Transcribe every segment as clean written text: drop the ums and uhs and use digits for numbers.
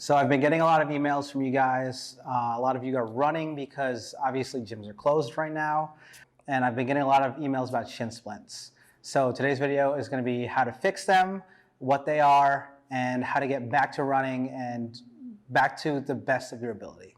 So I've been getting a lot of emails from you guys. A lot of you are running because obviously gyms are closed right now. And I've been getting a lot of emails about shin splints. So today's video is going to be how to fix them, what they are, and how to get back to running and back to the best of your ability.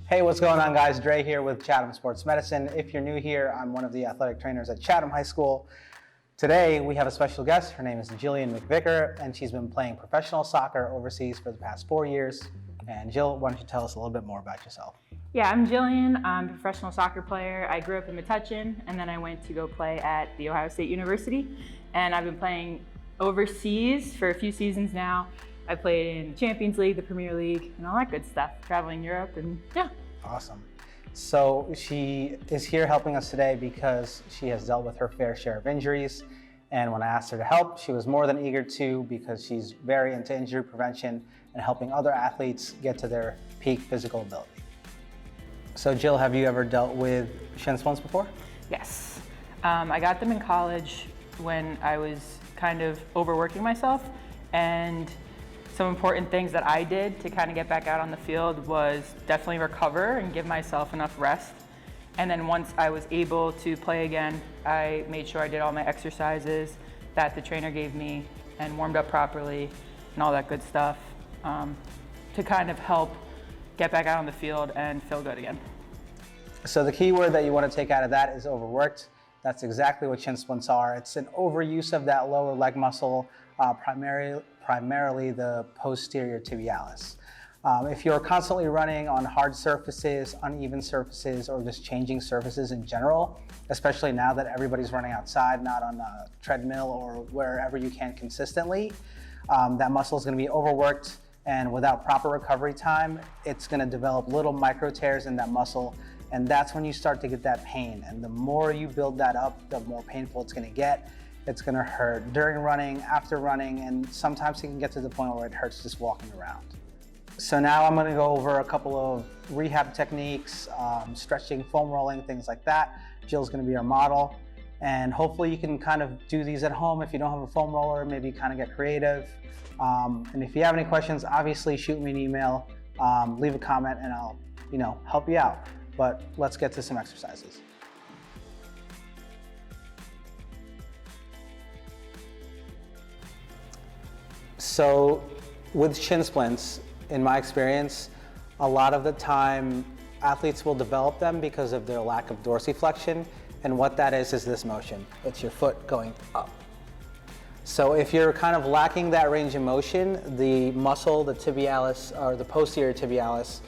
Hey, what's going on, guys? Dre here with Chatham Sports Medicine. If you're new here, I'm one of the athletic trainers at Chatham High School. Today, we have a special guest. Her name is Jillian McVicker, and she's been playing professional soccer overseas for the past 4 years. And Jill, why don't you tell us a little bit more about yourself? Yeah, I'm Jillian. I'm a professional soccer player. I grew up in Metuchen, and then I went to go play at The Ohio State University. And I've been playing overseas for a few seasons now. I played in the Champions League, the Premier League, and all that good stuff, traveling Europe, and yeah. Awesome. So she is here helping us today because she has dealt with her fair share of injuries. And when I asked her to help, she was more than eager to, because she's very into injury prevention and helping other athletes get to their peak physical ability. So Jill, have you ever dealt with shin splints before? Yes. I got them in college when I was kind of overworking myself, and some important things that I did to kind of get back out on the field was definitely recover and give myself enough rest. And then once I was able to play again, I made sure I did all my exercises that the trainer gave me and warmed up properly and all that good stuff to kind of help get back out on the field and feel good again. So the key word that you want to take out of that is overworked. That's exactly what shin splints are. It's an overuse of that lower leg muscle, primarily the posterior tibialis. If you're constantly running on hard surfaces, uneven surfaces, or just changing surfaces in general, especially now that everybody's running outside, not on a treadmill or wherever you can consistently, that muscle is going to be overworked, and without proper recovery time, it's going to develop little micro tears in that muscle, and that's when you start to get that pain. And the more you build that up, the more painful it's going to get. It's going to hurt during running, after running, and sometimes it can get to the point where it hurts just walking around. So now I'm going to go over a couple of rehab techniques, stretching, foam rolling, things like that. Jill's going to be our model, and hopefully you can kind of do these at home. If you don't have a foam roller, maybe kind of get creative. And if you have any questions, obviously shoot me an email, leave a comment, and I'll help you out. But let's get to some exercises. So with shin splints, in my experience, a lot of the time athletes will develop them because of their lack of dorsiflexion, and what that is this motion. It's your foot going up. So if you're kind of lacking that range of motion, the muscle, the tibialis, or the posterior tibialis,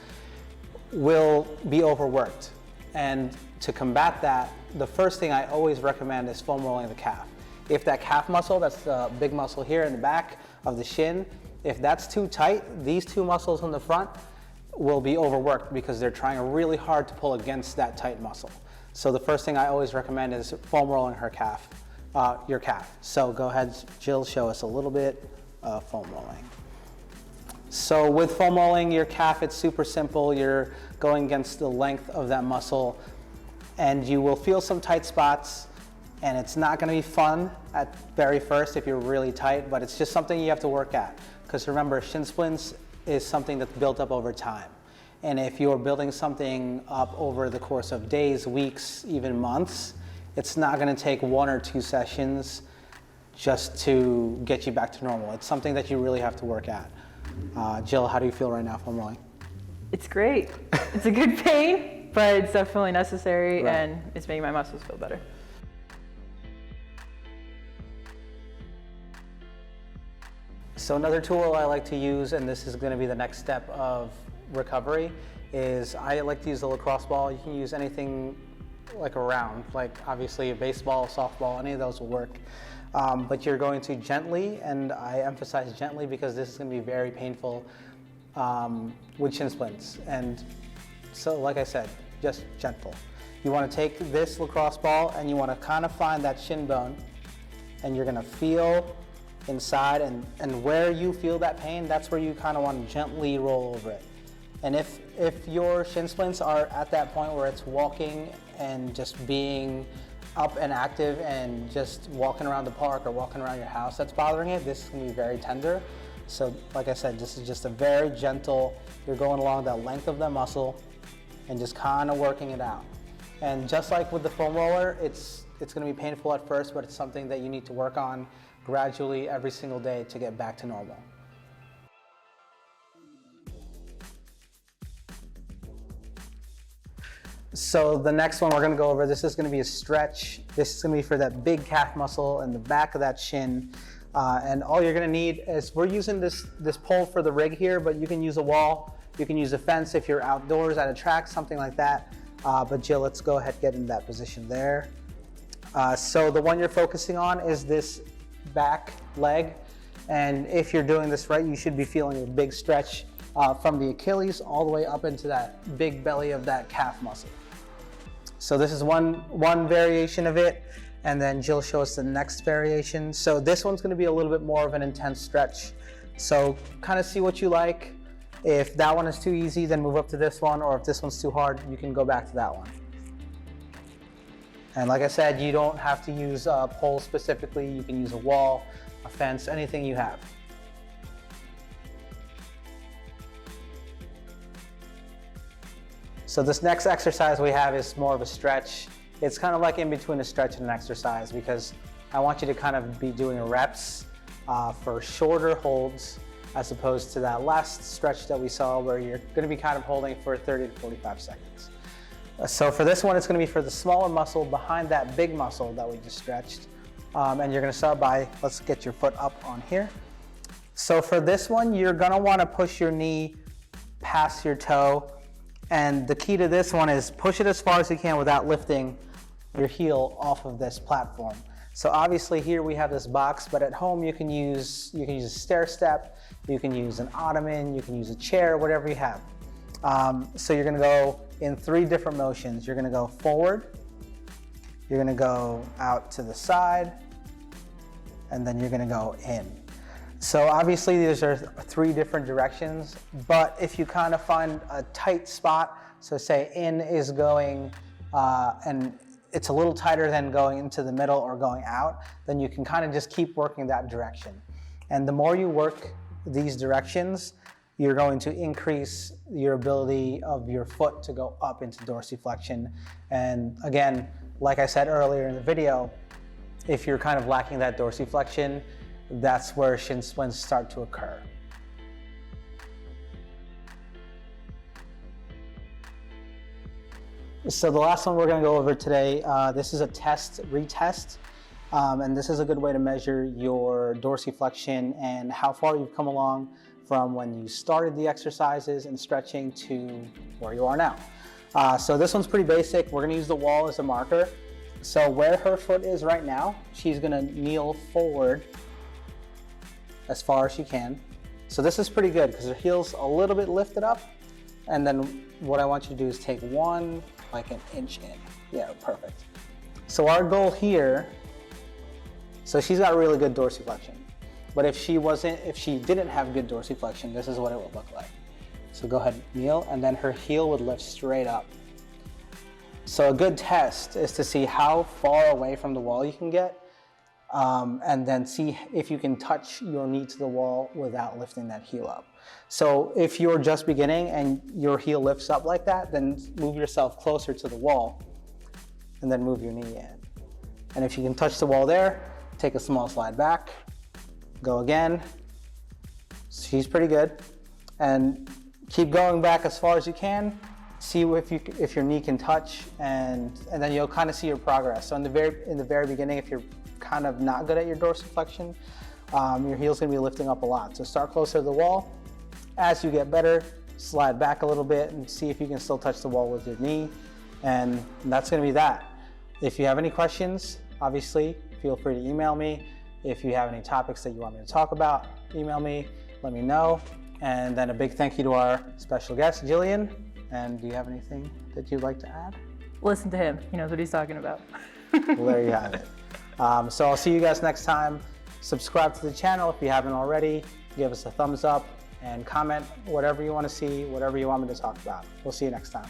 will be overworked. And to combat that, the first thing I always recommend is foam rolling the calf. If that calf muscle, that's the big muscle here in the back of the shin, if that's too tight, these two muscles in the front will be overworked because they're trying really hard to pull against that tight muscle. So the first thing I always recommend is foam rolling your calf. So go ahead, Jill, show us a little bit of foam rolling. So with foam rolling your calf, it's super simple. You're going against the length of that muscle, and you will feel some tight spots. And it's not going to be fun at very first if you're really tight, but it's just something you have to work at. Because remember, shin splints is something that's built up over time. And if you're building something up over the course of days, weeks, even months, it's not going to take 1 or 2 sessions just to get you back to normal. It's something that you really have to work at. Jill, how do you feel right now foam rolling? It's great. It's a good pain, but it's definitely necessary, Right. and it's making my muscles feel better. So another tool I like to use, and this is going to be the next step of recovery, is I like to use the lacrosse ball. You can use anything like a round, like obviously a baseball, softball, any of those will work. But you're going to gently, and I emphasize gently because this is going to be very painful with shin splints. And so like I said, just gentle. You want to take this lacrosse ball and you want to kind of find that shin bone, and you're going to feel inside, and where you feel that pain, that's where you kind of want to gently roll over it. And if your shin splints are at that point where it's walking and just being up and active and just walking around the park or walking around your house that's bothering it, this is gonna be very tender. So like I said, this is just a very gentle, you're going along that length of the muscle and just kind of working it out. And just like with the foam roller, it's gonna be painful at first, but it's something that you need to work on gradually every single day to get back to normal. So the next one we're gonna go over, this is gonna be a stretch. This is gonna be for that big calf muscle and the back of that shin. And all you're gonna need is, we're using this pole for the rig here, but you can use a wall, you can use a fence if you're outdoors at a track, something like that. But Jill, let's go ahead and get in that position there. So the one you're focusing on is this back leg. And if you're doing this right, you should be feeling a big stretch from the Achilles all the way up into that big belly of that calf muscle. So this is one variation of it, and then Jill show us the next variation. So this one's gonna be a little bit more of an intense stretch. So kind of see what you like. If that one is too easy, then move up to this one, or if this one's too hard, you can go back to that one. And like I said, you don't have to use a pole specifically. You can use a wall, a fence, anything you have. So this next exercise we have is more of a stretch. It's kind of like in between a stretch and an exercise, because I want you to kind of be doing reps for shorter holds, as opposed to that last stretch that we saw where you're gonna be kind of holding for 30 to 45 seconds. So for this one, it's gonna be for the smaller muscle behind that big muscle that we just stretched. And you're gonna start by, let's get your foot up on here. So for this one, you're gonna wanna push your knee past your toe. And the key to this one is push it as far as you can without lifting your heel off of this platform. So obviously here we have this box, but at home you can use a stair step, you can use an ottoman, you can use a chair, whatever you have. So you're gonna go in 3 different motions. You're gonna go forward, you're gonna go out to the side, and then you're gonna go in. So obviously these are 3 different directions, but if you kind of find a tight spot, so say in is going, and it's a little tighter than going into the middle or going out, then you can kind of just keep working that direction. And the more you work these directions, you're going to increase your ability of your foot to go up into dorsiflexion. And again, like I said earlier in the video, if you're kind of lacking that dorsiflexion, that's where shin splints start to occur. So the last one we're going to go over today, this is a retest, and this is a good way to measure your dorsiflexion and how far you've come along from when you started the exercises and stretching to where you are now. So this one's pretty basic. We're going to use the wall as a marker. So where her foot is right now, she's going to kneel forward as far as she can. So this is pretty good because her heel's a little bit lifted up. And then what I want you to do is take one, like an inch in. Yeah, perfect. So our goal here, so she's got really good dorsiflexion. But if she didn't have good dorsiflexion, this is what it would look like. So go ahead, kneel, and then her heel would lift straight up. So a good test is to see how far away from the wall you can get, and then see if you can touch your knee to the wall without lifting that heel up. So if you're just beginning and your heel lifts up like that, then move yourself closer to the wall and then move your knee in. And if you can touch the wall there, take a small slide back, go again. She's pretty good. And keep going back as far as you can. See if your knee can touch, and then you'll kind of see your progress. So in the very beginning, if you're kind of not good at your dorsiflexion, your heel's gonna be lifting up a lot. So start closer to the wall. As you get better, slide back a little bit and see if you can still touch the wall with your knee. And that's gonna be that. If you have any questions, obviously, feel free to email me. If you have any topics that you want me to talk about, email me, let me know. And then a big thank you to our special guest, Jillian. And do you have anything that you'd like to add? Listen to him. He knows what he's talking about. Well, there you have it. So I'll see you guys next time. Subscribe to the channel if you haven't already. Give us a thumbs up. and comment whatever you want to see, whatever you want me to talk about. We'll see you next time.